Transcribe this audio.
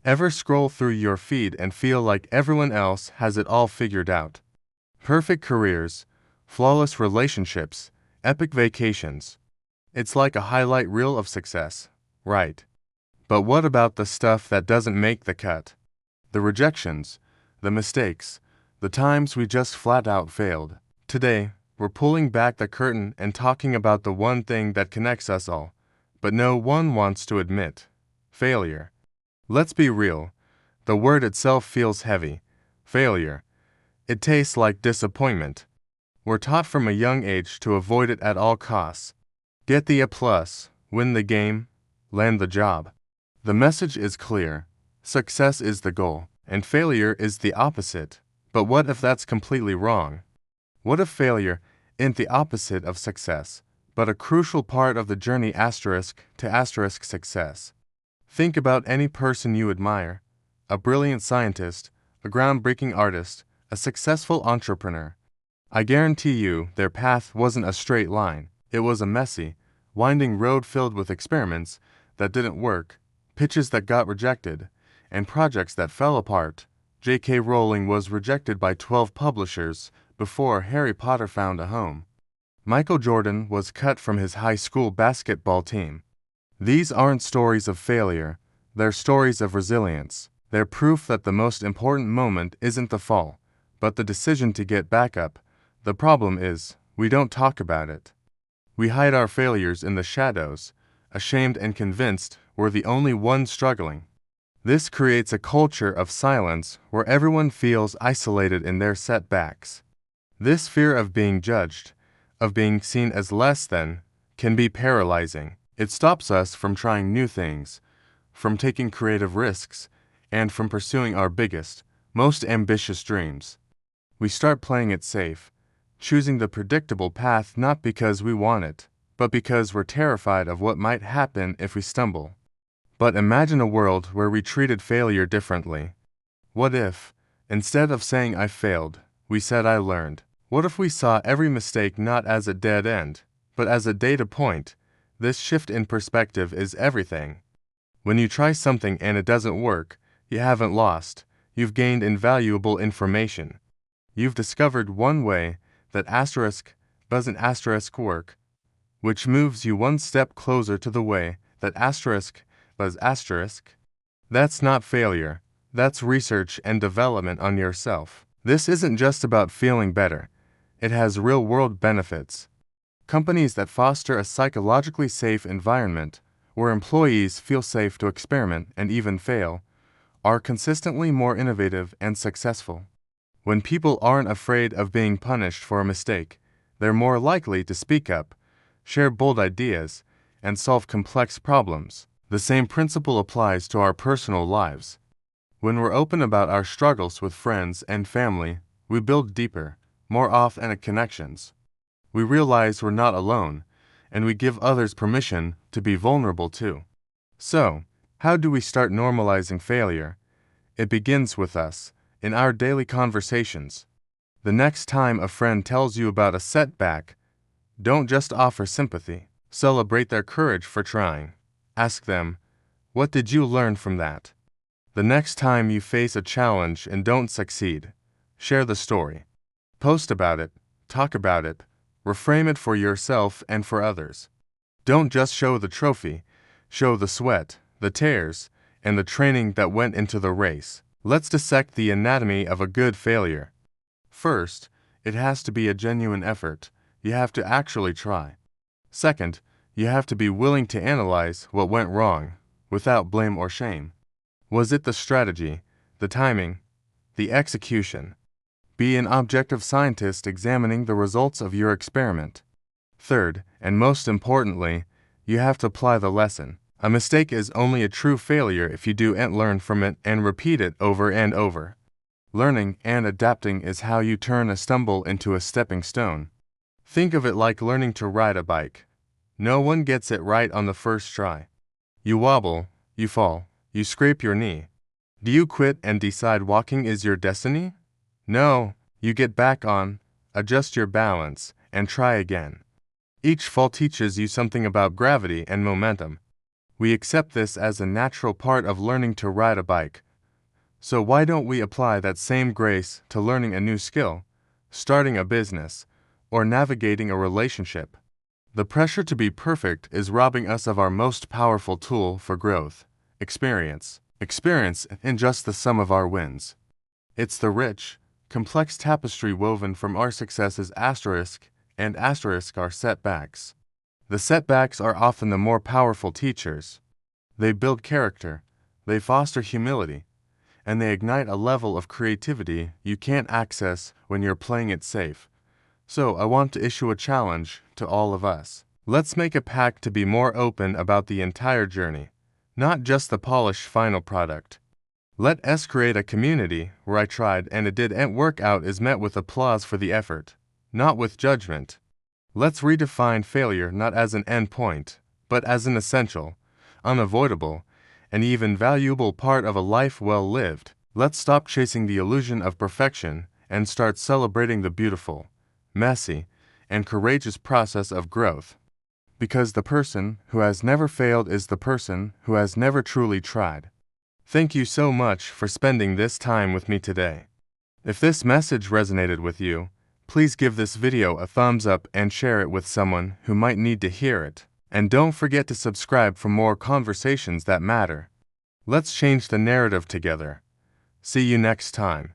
Ever scroll through your feed and feel like everyone else has it all figured out? Perfect careers, flawless relationships, epic vacations. It's like a highlight reel of success, right? But what about the stuff that doesn't make the cut? The rejections, the mistakes, the times we just flat out failed. Today, we're pulling back the curtain and talking about the one thing that connects us all, but no one wants to admit: failure. Let's be real. The word itself feels heavy. Failure. It tastes like disappointment. We're taught from a young age to avoid it at all costs. Get the A+, win the game, land the job. The message is clear. Success is the goal, and failure is the opposite. But what if that's completely wrong? What if failure isn't the opposite of success, but a crucial part of the journey to success? Think about any person you admire: a brilliant scientist, a groundbreaking artist, a successful entrepreneur. I guarantee you their path wasn't a straight line. It was a messy, winding road filled with experiments that didn't work, pitches that got rejected, and projects that fell apart. J.K. Rowling was rejected by 12 publishers before Harry Potter found a home. Michael Jordan was cut from his high school basketball team. These aren't stories of failure, they're stories of resilience. They're proof that the most important moment isn't the fall, but the decision to get back up. The problem is, we don't talk about it. We hide our failures in the shadows, ashamed and convinced we're the only ones struggling. This creates a culture of silence where everyone feels isolated in their setbacks. This fear of being judged, of being seen as less than, can be paralyzing. It stops us from trying new things, from taking creative risks, and from pursuing our biggest, most ambitious dreams. We start playing it safe, choosing the predictable path not because we want it, but because we're terrified of what might happen if we stumble. But imagine a world where we treated failure differently. What if, instead of saying "I failed," we said "I learned"? What if we saw every mistake not as a dead end, but as a data point? This shift in perspective is everything. When you try something and it doesn't work, you haven't lost. You've gained invaluable information. You've discovered one way that doesn't work, which moves you one step closer to the way that does. That's not failure. That's research and development on yourself. This isn't just about feeling better. It has real-world benefits. Companies that foster a psychologically safe environment, where employees feel safe to experiment and even fail, are consistently more innovative and successful. When people aren't afraid of being punished for a mistake, they're more likely to speak up, share bold ideas, and solve complex problems. The same principle applies to our personal lives. When we're open about our struggles with friends and family, we build deeper, more authentic connections. We realize we're not alone, and we give others permission to be vulnerable too. So, how do we start normalizing failure? It begins with us, in our daily conversations. The next time a friend tells you about a setback, don't just offer sympathy. Celebrate their courage for trying. Ask them, "What did you learn from that?" The next time you face a challenge and don't succeed, share the story. Post about it, talk about it, reframe it for yourself and for others. Don't just show the trophy, show the sweat, the tears, and the training that went into the race. Let's dissect the anatomy of a good failure. First, it has to be a genuine effort. You have to actually try. Second, you have to be willing to analyze what went wrong, without blame or shame. Was it the strategy, the timing, the execution? Be an objective scientist examining the results of your experiment. Third, and most importantly, you have to apply the lesson. A mistake is only a true failure if you do and learn from it and repeat it over and over. Learning and adapting is how you turn a stumble into a stepping stone. Think of it like learning to ride a bike. No one gets it right on the first try. You wobble, you fall, you scrape your knee. Do you quit and decide walking is your destiny? No, you get back on, adjust your balance, and try again. Each fall teaches you something about gravity and momentum. We accept this as a natural part of learning to ride a bike. So why don't we apply that same grace to learning a new skill, starting a business, or navigating a relationship? The pressure to be perfect is robbing us of our most powerful tool for growth: experience. Experience isn't just the sum of our wins. It's the rich, complex tapestry woven from our successes and our setbacks. The setbacks are often the more powerful teachers. They build character, they foster humility, and they ignite a level of creativity you can't access when you're playing it safe. So I want to issue a challenge to all of us. Let's make a pact to be more open about the entire journey, not just the polished final product. Let us create a community where I tried and it didn't work out is met with applause for the effort, not with judgment. Let's redefine failure not as an end point, but as an essential, unavoidable, and even valuable part of a life well lived. Let's stop chasing the illusion of perfection and start celebrating the beautiful, messy, and courageous process of growth. Because the person who has never failed is the person who has never truly tried. Thank you so much for spending this time with me today. If this message resonated with you, please give this video a thumbs up and share it with someone who might need to hear it. And don't forget to subscribe for more conversations that matter. Let's change the narrative together. See you next time.